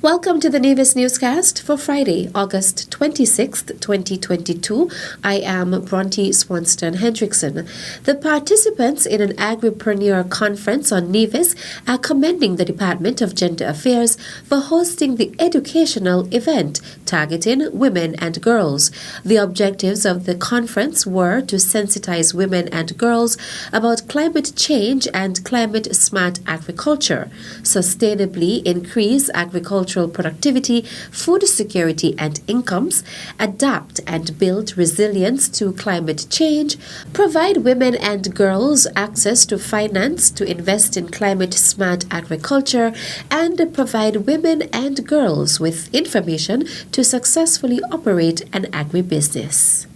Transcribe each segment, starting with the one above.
Welcome to the Nevis Newscast for Friday, August 26th, 2022. I am Bronte Swanston Hendrickson. The participants in an Agri-prenuer conference on Nevis are commending the Department of Gender Affairs for hosting the educational event targeting women and girls. The objectives of the conference were to sensitize women and girls about climate change and climate-smart agriculture, sustainably increase agricultural productivity, food security and incomes, adapt and build resilience to climate change, provide women and girls access to finance to invest in climate-smart agriculture, and provide women and girls with information to successfully operate an agribusiness.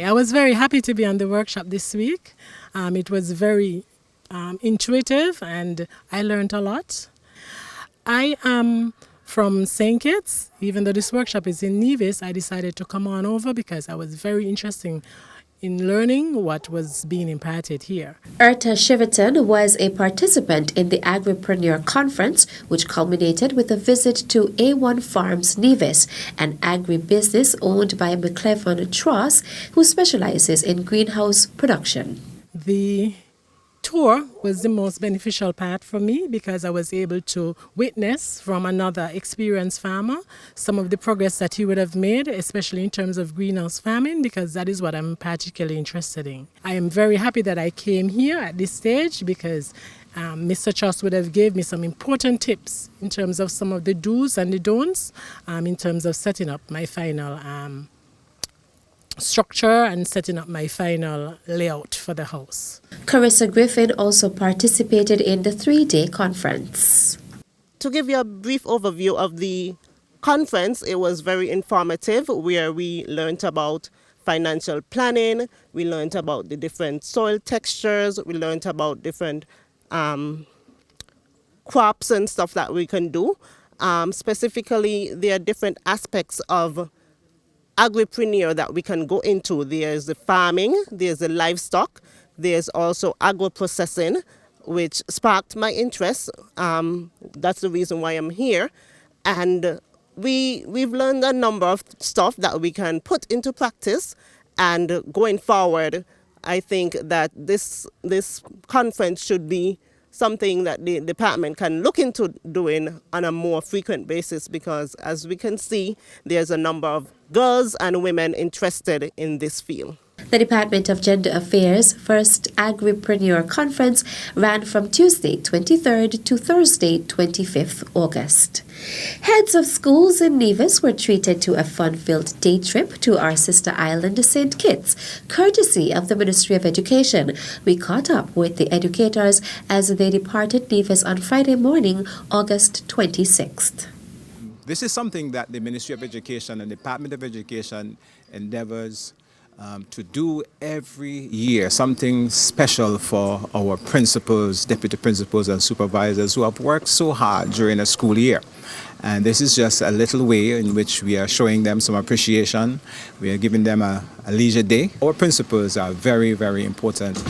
I was very happy to be on the workshop this week. It was very intuitive and I learned a lot. I am from St. Kitts. Even though this workshop is in Nevis, I decided to come on over because I was very interested in learning what was being imparted here. Erta Shiverton was a participant in the Agri-prenuer conference, which culminated with a visit to A1 Farms Nevis, an agribusiness owned by McClevon Truss, who specializes in greenhouse production. The tour was the most beneficial part for me because I was able to witness from another experienced farmer some of the progress that he would have made, especially in terms of greenhouse farming, because that is what I'm particularly interested in. I am very happy that I came here at this stage because Mr. Truss would have gave me some important tips in terms of some of the do's and the don'ts in terms of setting up my final structure and setting up my final layout for the house. Carissa Griffin also participated in the 3-day conference. To give you a brief overview of the conference, it was very informative where we learned about financial planning, we learned about the different soil textures, we learned about different crops and stuff that we can do. Specifically, there are different aspects of Agri-prenuer that we can go into. There's the farming, there's the livestock, there's also agro-processing, which sparked my interest. That's the reason why I'm here. And we've learned a number of stuff that we can put into practice. And going forward, I think that this conference should be something that the department can look into doing on a more frequent basis because, as we can see, there's a number of girls and women interested in this field. The Department of Gender Affairs' first Agri-prenuer conference ran from Tuesday 23rd to Thursday 25th August. Heads of schools in Nevis were treated to a fun-filled day trip to our sister island, St. Kitts, courtesy of the Ministry of Education. We caught up with the educators as they departed Nevis on Friday morning, August 26th. This is something that the Ministry of Education and the Department of Education endeavors to do every year, something special for our principals, deputy principals and supervisors who have worked so hard during a school year. And this is just a little way in which we are showing them some appreciation. We are giving them a leisure day. Our principals are very, very important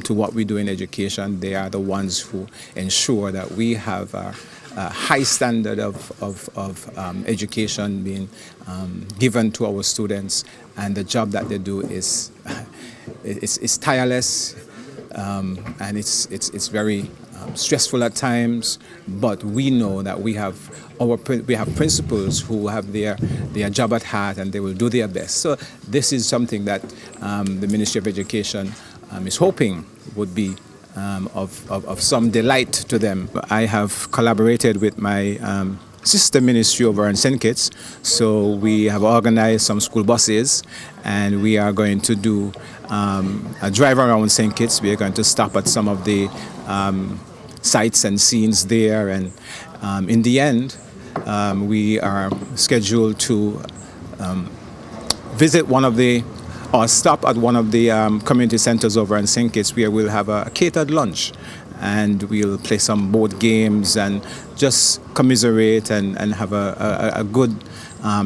to what we do in education. They are the ones who ensure that we have a high standard of education being given to our students, and the job that they do is it's tireless and it's very stressful at times. But we know that we have principals who have their job at heart and they will do their best. So this is something that the Ministry of Education is hoping would be of some delight to them. I have collaborated with my sister ministry over in St. Kitts, so we have organized some school buses and we are going to do a drive around St. Kitts. We are going to stop at some of the sights and scenes there, and in the end we are scheduled to visit stop at one of the community centers over in St. Kitts where we'll have a catered lunch. and we'll play some board games and just commiserate and have a good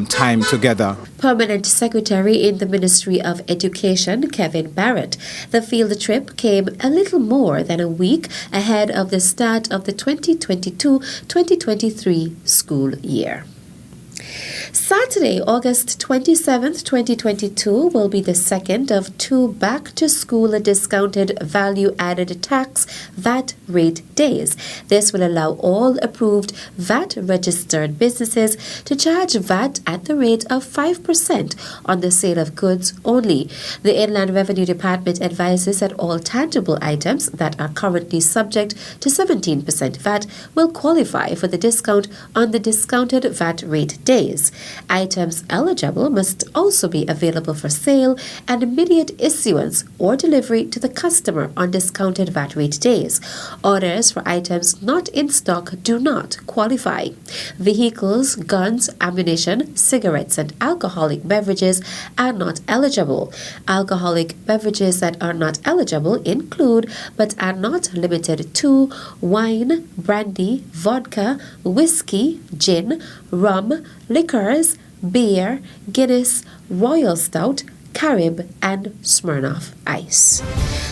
time together. Permanent Secretary in the Ministry of Education, Kevin Barrett. The field trip came a little more than a week ahead of the start of the 2022-2023 school year. Saturday, August 27th, 2022 will be the second of two back-to-school discounted value-added tax VAT rate days. This will allow all approved VAT-registered businesses to charge VAT at the rate of 5% on the sale of goods only. The Inland Revenue Department advises that all tangible items that are currently subject to 17% VAT will qualify for the discount on the discounted VAT rate days. Items eligible must also be available for sale and immediate issuance or delivery to the customer on discounted VAT rate days. Orders for items not in stock do not qualify. Vehicles, guns, ammunition, cigarettes, and alcoholic beverages are not eligible. Alcoholic beverages that are not eligible include, but are not limited to, wine, brandy, vodka, whiskey, gin, rum, liquors, beer, Guinness, Royal Stout, Carib, and Smirnoff Ice.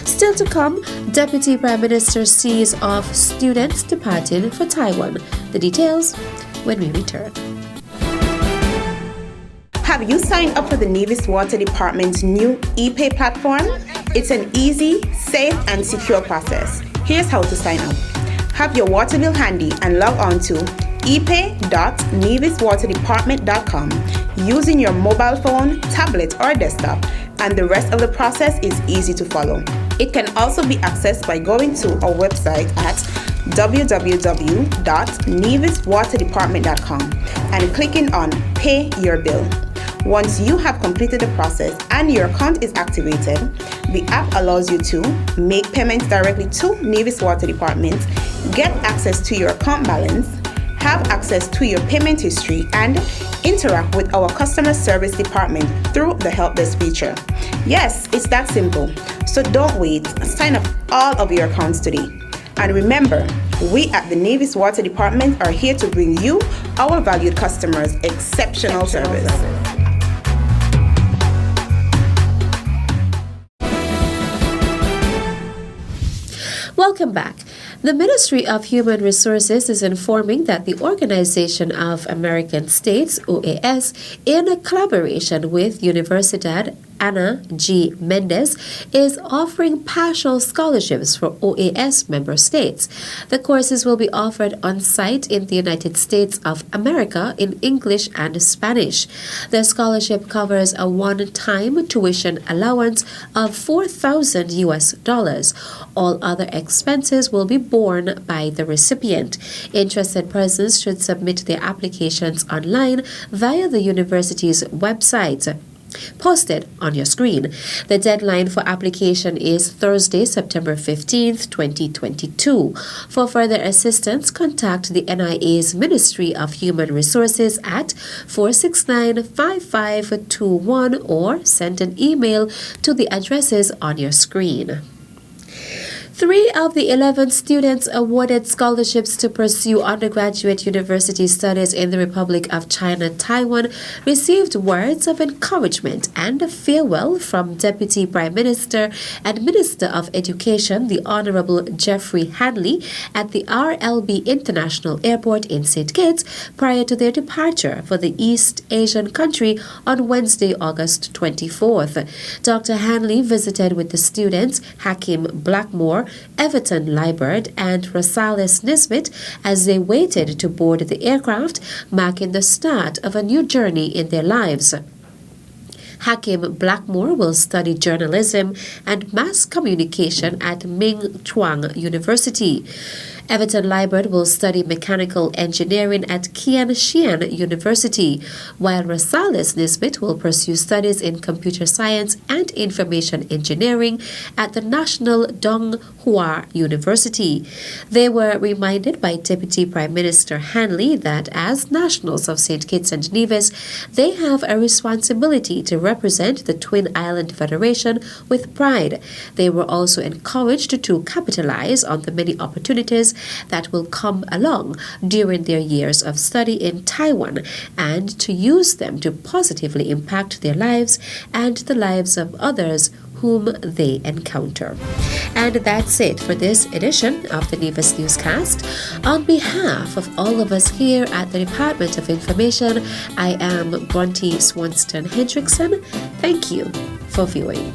Still to come, Deputy Prime Minister sees off students departing for Taiwan. The details when we return. Have you signed up for the Nevis Water Department's new ePay platform? It's an easy, safe, and secure process. Here's how to sign up. Have your water bill handy and log on to epay.neviswaterdepartment.com using your mobile phone, tablet, or desktop, and the rest of the process is easy to follow. It can also be accessed by going to our website at www.neviswaterdepartment.com and clicking on Pay Your Bill. Once you have completed the process and your account is activated, the app allows you to make payments directly to Nevis Water Department, get access to your account balance, have access to your payment history, and interact with our customer service department through the help desk feature. Yes, it's that simple. So don't wait. Sign up all of your accounts today. And remember, we at the Nevis Water Department are here to bring you, our valued customers, exceptional service. Welcome back. The Ministry of Human Resources is informing that the Organization of American States, OAS, in collaboration with Universidad Ana G. Mendez, is offering partial scholarships for OAS member states. The courses will be offered on site in the United States of America in English and Spanish. The scholarship covers a one-time tuition allowance of $4,000 US. All other expenses will be borne by the recipient. Interested persons should submit their applications online via the university's website, posted on your screen. The deadline for application is Thursday, September 15th, 2022. For further assistance, contact the NIA's Ministry of Human Resources at 469-5521 or send an email to the addresses on your screen. 3 of the 11 students awarded scholarships to pursue undergraduate university studies in the Republic of China, Taiwan, received words of encouragement and farewell from Deputy Prime Minister and Minister of Education, the Honorable Jeffrey Hanley, at the RLB International Airport in St. Kitts prior to their departure for the East Asian country on Wednesday, August 24th. Dr. Hanley visited with the students Hakim Blackmore, Everton Liebert, and Rosales Nisbet as they waited to board the aircraft, marking the start of a new journey in their lives. Hakim Blackmore will study journalism and mass communication at Ming Chuang University. Everton Liebert will study mechanical engineering at Kian Shian University, while Rosales Nisbet will pursue studies in computer science and information engineering at the National Dong Hua University. They were reminded by Deputy Prime Minister Hanley that as nationals of St. Kitts and Nevis, they have a responsibility to represent the Twin Island Federation with pride. They were also encouraged to capitalize on the many opportunities that will come along during their years of study in Taiwan and to use them to positively impact their lives and the lives of others whom they encounter. And that's it for this edition of the Nevis Newscast. On behalf of all of us here at the Department of Information, I am Bronte Swanston Hendrickson. Thank you for viewing.